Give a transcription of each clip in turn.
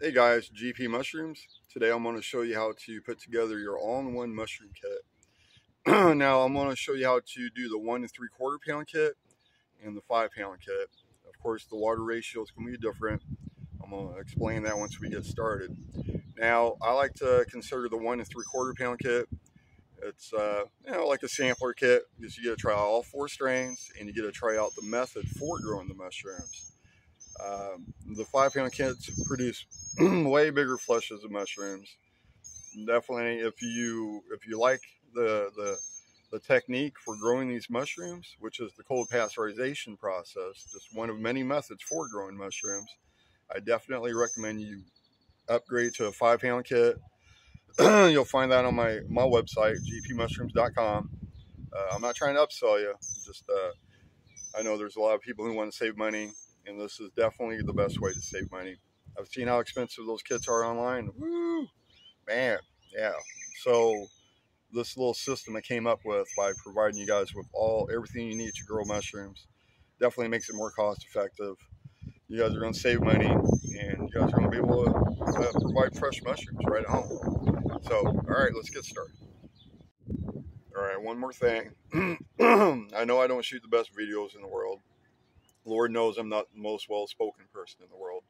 Hey guys, GP Mushrooms. Today I'm going to show you how to put together your all-in-one mushroom kit. Now I'm going to show you how to do the 1 3/4 pound kit and the 5 pound kit. Of course, the water ratio is going to be different. I'm going to explain that once we get started. Now, I like to consider the 1 3/4 pound kit. It's like a sampler kit because you get to try all 4 strains and you get to try out the method for growing the mushrooms. The 5 pound kits produce way bigger flushes of mushrooms. Definitely, if you like the technique for growing these mushrooms, which is the cold pasteurization process, just one of many methods for growing mushrooms, I definitely recommend you upgrade to a 5 pound kit. You'll find that on my website, gpmushrooms.com. I'm not trying to upsell you, just I know there's a lot of people who want to save money, and this is definitely the best way to save money. I've seen how expensive those kits are online. Woo, man, yeah. So this little system I came up with by providing you guys with everything you need to grow mushrooms definitely makes it more cost effective. You guys are going to save money, and you guys are going to be able to provide fresh mushrooms right at home. So, all right, let's get started. All right, one more thing. I know I don't shoot the best videos in the world. Lord knows I'm not the most well-spoken person in the world.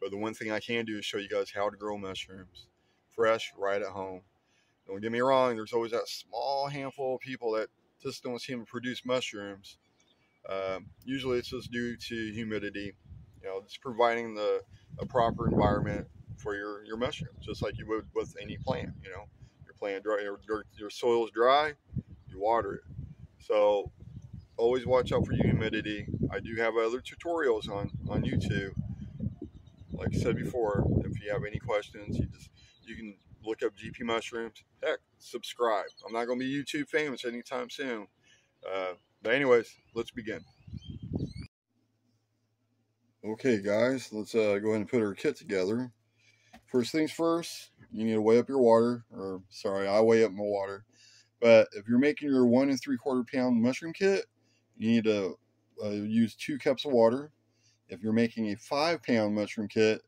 But the one thing I can do is show you guys how to grow mushrooms fresh right at home. Don't get me wrong, there's always that small handful of people that just don't seem to produce mushrooms. Usually it's just due to humidity. Just providing a proper environment for your mushrooms, just like you would with any plant. Your plant dry, your soil's dry, you water it. So always watch out for your humidity. I do have other tutorials on YouTube. Like I said before, if you have any questions, you can look up GP Mushrooms. Heck, subscribe. I'm not going to be YouTube famous anytime soon. But anyways, let's begin. Okay, guys, let's go ahead and put our kit together. First things first, you need to weigh up your water. Or, sorry, I weigh up my water. But if you're making your 1 3/4 pound mushroom kit, you need to use 2 cups of water. If you're making a 5 pound mushroom kit,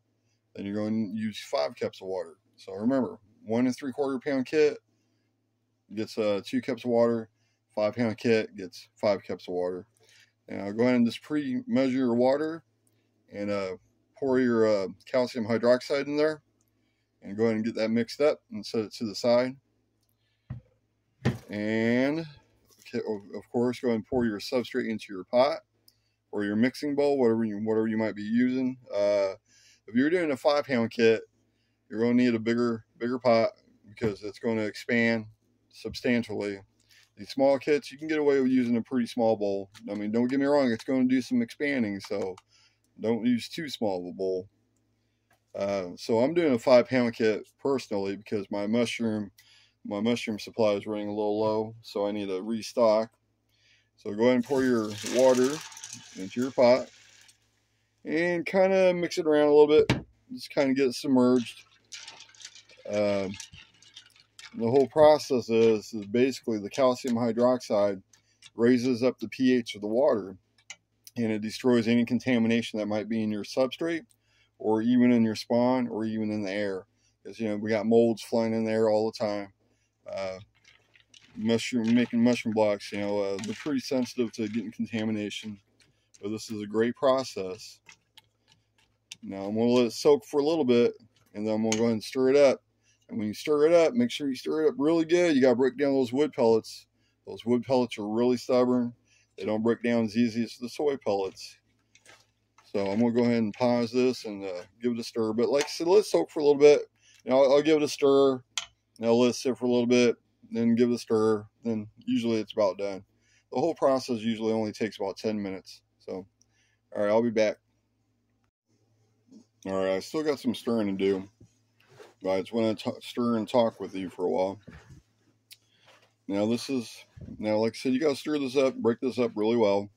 then you're going to use 5 cups of water. So remember, 1 3/4 pound kit gets 2 cups of water. 5 pound kit gets 5 cups of water. Now go ahead and just pre-measure your water and pour your calcium hydroxide in there. And go ahead and get that mixed up and set it to the side. And of course, go ahead and pour your substrate into your pot or your mixing bowl, whatever you might be using. If you're doing a 5 pound kit, you're going to need a bigger pot because it's going to expand substantially. These small kits, you can get away with using a pretty small bowl. I mean, don't get me wrong, it's going to do some expanding, so don't use too small of a bowl. So I'm doing a 5 pound kit personally because my mushroom supply is running a little low, so I need to restock. So go ahead and pour your water into your pot and kind of mix it around a little bit. Just kind of get it submerged. The whole process is basically the calcium hydroxide raises up the pH of the water, and it destroys any contamination that might be in your substrate or even in your spawn or even in the air, because we got molds flying in the air all the time. Making mushroom blocks, they're pretty sensitive to getting contamination, but this is a great process. Now I'm going to let it soak for a little bit, and then I'm going to go ahead and stir it up. And when you stir it up, make sure you stir it up really good. You got to break down those wood pellets. Those wood pellets are really stubborn. They don't break down as easy as the soy pellets. So I'm going to go ahead and pause this and give it a stir. But like I said, let it soak for a little bit. I'll give it a stir. Now let it sit for a little bit. Then give it a stir. Then usually it's about done. The whole process usually only takes about 10 minutes. So, all right, I'll be back. All right, I still got some stirring to do. But I just want to stir and talk with you for a while. Now like I said, you got to stir this up, break this up really well.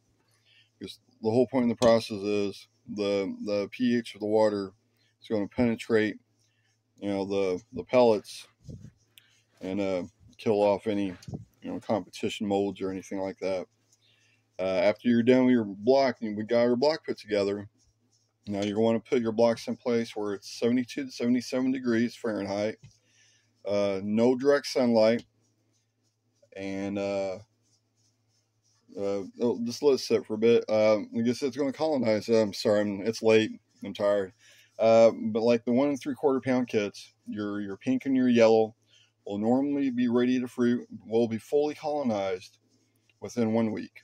Because the whole point of the process is the pH of the water is going to penetrate, the pellets and kill off any, competition molds or anything like that. After you're done with your block, and we got our block put together, Now you're going to put your blocks in place where it's 72 to 77 degrees Fahrenheit, no direct sunlight, and just let it sit for a bit. I guess it's going to colonize. I'm sorry, it's late. I'm tired. But like the 1 3/4 pound kits, your pink and your yellow will normally be ready to fruit, will be fully colonized within 1 week.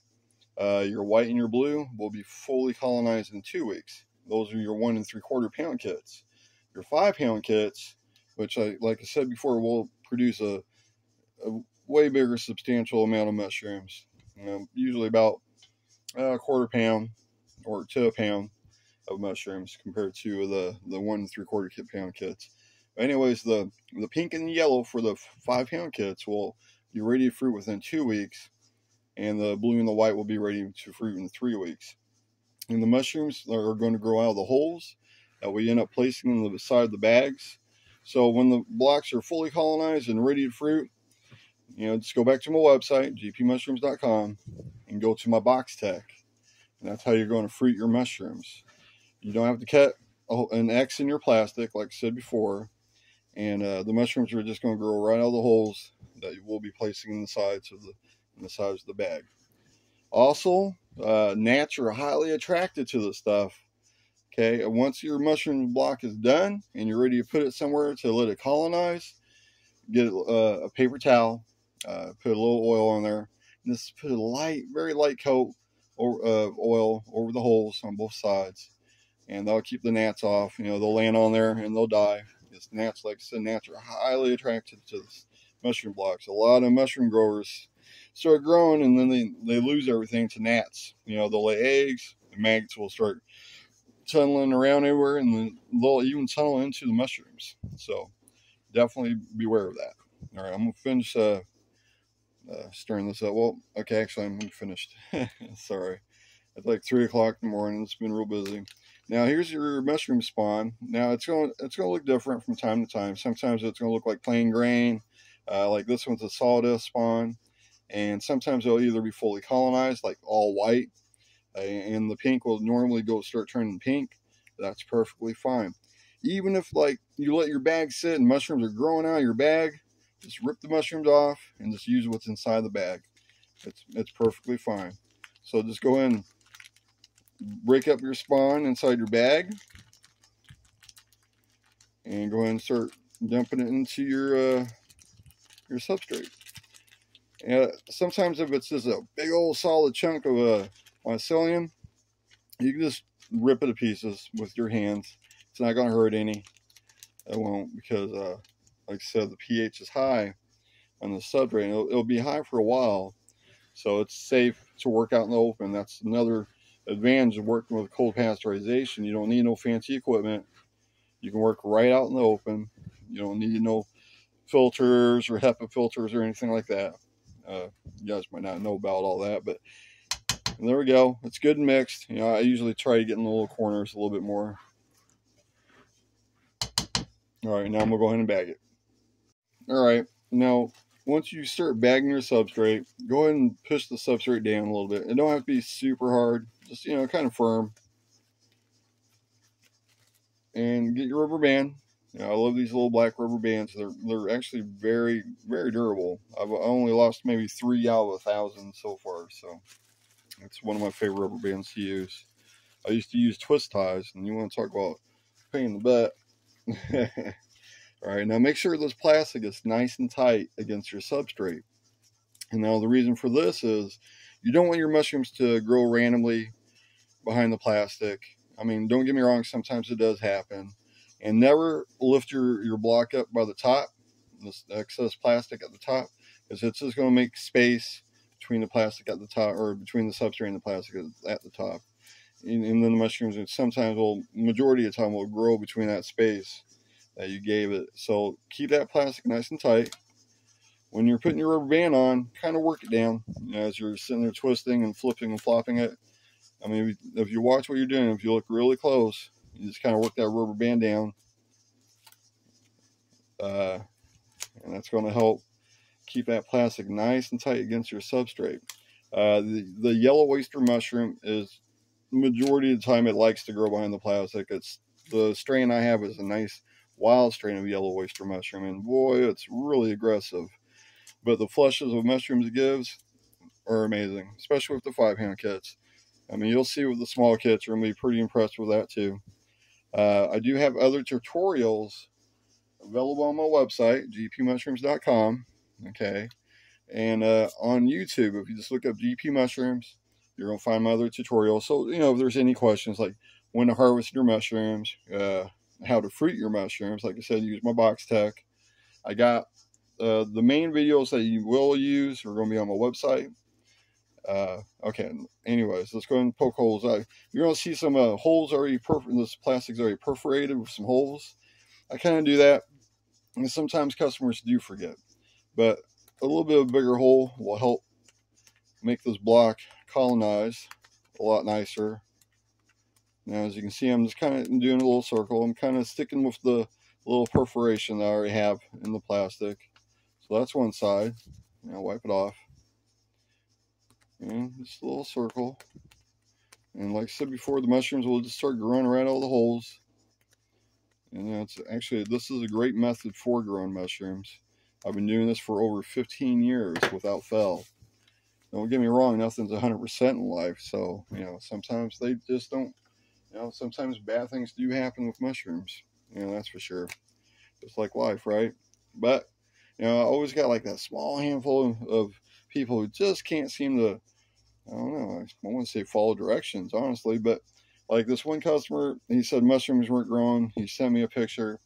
Your white and your blue will be fully colonized in 2 weeks. Those are your 1 3/4 pound kits. Your 5 pound kits, which like I said before, will produce a way bigger substantial amount of mushrooms. Usually about a 1/4 pound or to a pound of mushrooms compared to the 1 3/4 pound kits. Anyways, the pink and the yellow for the 5 pound kits will be ready to fruit within 2 weeks, and the blue and the white will be ready to fruit in 3 weeks. And the mushrooms are going to grow out of the holes that we end up placing in the side of the bags. So when the blocks are fully colonized and ready to fruit, just go back to my website, gpmushrooms.com, and go to my box tech. And that's how you're going to fruit your mushrooms. You don't have to cut an X in your plastic, like I said before. And the mushrooms are just going to grow right out of the holes that you will be placing in the sides of the bag. Also, gnats are highly attracted to this stuff. Okay, and once your mushroom block is done and you're ready to put it somewhere to let it colonize, get a paper towel, put a little oil on there, and just put a very light coat of oil over the holes on both sides, and that'll keep the gnats off. They'll land on there and they'll die. Because gnats, like I said, gnats are highly attracted to this mushroom blocks. A lot of mushroom growers start growing and then they lose everything to gnats. They'll lay eggs, the maggots will start tunneling around everywhere, and then they'll even tunnel into the mushrooms. So definitely beware of that. All right, I'm gonna finish stirring this up. Well, okay, actually I'm finished. Sorry, it's like 3 o'clock in the morning. It's been real busy. Now here's your mushroom spawn. Now it's gonna look different from time to time. Sometimes it's gonna look like plain grain, like this one's a sawdust spawn, and sometimes it'll either be fully colonized, like all white, and the pink will normally start turning pink. That's perfectly fine. Even if like you let your bag sit and mushrooms are growing out of your bag, just rip the mushrooms off and just use what's inside the bag. It's perfectly fine. So just go ahead and break up your spawn inside your bag and go ahead and start dumping it into your substrate. And sometimes if it's just a big old solid chunk of mycelium, you can just rip it to pieces with your hands. It's not going to hurt any. It won't, because like I said, the pH is high on the substrate. It'll be high for a while, so it's safe to work out in the open. That's another advantage of working with cold pasteurization. You don't need no fancy equipment. You can work right out in the open. You don't need no filters or HEPA filters or anything like that. You guys might not know about all that, but there we go. It's good and mixed. I usually try to get in the little corners a little bit more. All right, now I'm gonna go ahead and bag it. All right, now once you start bagging your substrate, go ahead and push the substrate down a little bit. It don't have to be super hard, just kind of firm. And get your rubber band. I love these little black rubber bands. They're actually very, very durable. I've only lost maybe 3 out of 1,000 so far, so it's one of my favorite rubber bands to use. I used to use twist ties, and you want to talk about pain in the butt. All right, now make sure this plastic is nice and tight against your substrate. And now the reason for this is you don't want your mushrooms to grow randomly behind the plastic. I mean, don't get me wrong, sometimes it does happen. And never lift your block up by the top, this excess plastic at the top, because it's just going to make space between the plastic at the top, or between the substrate and the plastic at the top. And then the mushrooms sometimes majority of the time will grow between that space that you gave it. So keep that plastic nice and tight. When you're putting your rubber band on, kind of work it down as you're sitting there twisting and flipping and flopping it. I mean, if you watch what you're doing, if you look really close, you just kind of work that rubber band down. And that's going to help keep that plastic nice and tight against your substrate. The yellow oyster mushroom is majority of the time it likes to grow behind the plastic. It's the strain I have is a nice wild strain of yellow oyster mushroom, and boy, it's really aggressive. But the flushes of mushrooms it gives are amazing, especially with the 5-pound kits. I mean, you'll see with the small kits, you're going to be pretty impressed with that too. I do have other tutorials available on my website, gpmushrooms.com. Okay. And on YouTube, if you just look up GP Mushrooms, you're going to find my other tutorials. So, you know, if there's any questions like when to harvest your mushrooms, how to fruit your mushrooms, like I said, use my box tech. I got the main videos that you will use are going to be on my website. Okay, anyways, let's go ahead and poke holes. You're going to see some holes already, this plastic's already perforated with some holes. I kind of do that, and sometimes customers do forget. But a little bit of a bigger hole will help make this block colonize a lot nicer. Now, as you can see, I'm just kind of doing a little circle. I'm kind of sticking with the little perforation that I already have in the plastic. So that's one side. Now wipe it off. And just a little circle. And like I said before, the mushrooms will just start growing around all the holes. And that's actually, this is a great method for growing mushrooms. I've been doing this for over 15 years without fail. Don't get me wrong, nothing's 100% in life. So, you know, sometimes they just don't, you know, sometimes bad things do happen with mushrooms. You know, that's for sure. Just like life, right? But, you know, I always got like that small handful of people who just can't seem to, I don't know, I want to say follow directions, honestly. But like this one customer, he said mushrooms weren't growing. He sent me a picture,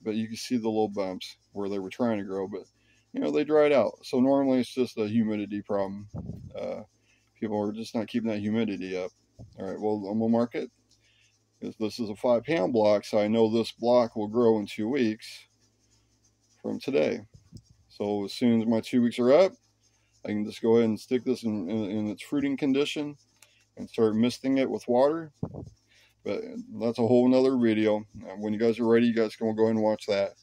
but you can see the little bumps where they were trying to grow, but you know, they dried out. So normally it's just a humidity problem. People are just not keeping that humidity up. All right, well, I'm gonna mark it. This is a 5-pound block, so I know this block will grow in 2 weeks from today. So as soon as my 2 weeks are up, I can just go ahead and stick this in its fruiting condition and start misting it with water. But that's a whole nother video. When you guys are ready, you guys can go ahead and watch that.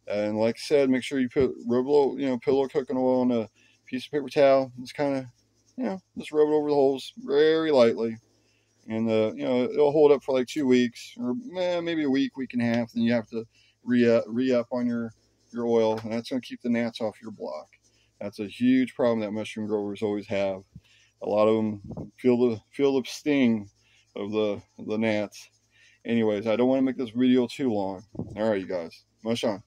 And like I said, make sure you rub a little, you know, pillow cooking oil on a piece of paper towel. Just kind of, you know, just rub it over the holes very lightly. And, you know, it'll hold up for like 2 weeks or maybe a week, week and a half. Then you have to re-up on your oil. And that's going to keep the gnats off your block. That's a huge problem that mushroom growers always have. A lot of them feel the sting of the gnats. Anyways, I don't want to make this video too long. All right, you guys, mush on.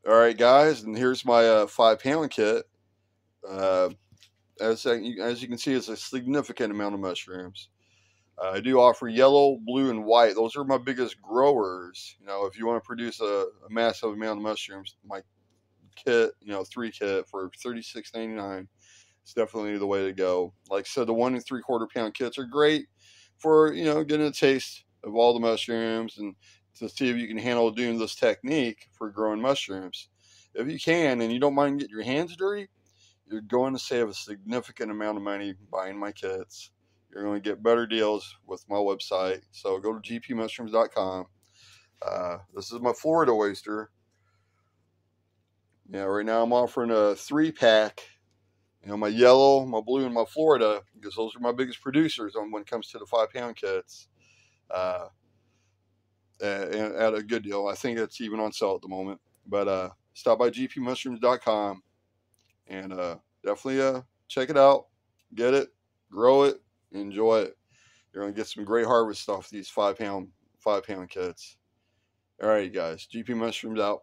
All right, guys, and here's my 5-pound kit. As you can see, it's a significant amount of mushrooms. I do offer yellow, blue, and white. Those are my biggest growers. You know, if you want to produce a massive amount of mushrooms, my kit, you know, 3 kit for $36.99. It's definitely the way to go. Like I said, the 1 3/4 pound kits are great for, you know, getting a taste of all the mushrooms and to see if you can handle doing this technique for growing mushrooms. If you can and you don't mind getting your hands dirty, you're going to save a significant amount of money buying my kits. You're going to get better deals with my website. So go to gpmushrooms.com. This is my Florida oyster. Yeah, right now I'm offering a 3-pack. You know, my yellow, my blue, and my Florida, because those are my biggest producers on when it comes to the 5-pound kits. And at a good deal. I think it's even on sale at the moment. But stop by gpmushrooms.com and definitely check it out, get it, grow it, enjoy it. You're gonna get some great harvest off these 5-pound kits. All right, you guys. GP Mushrooms out.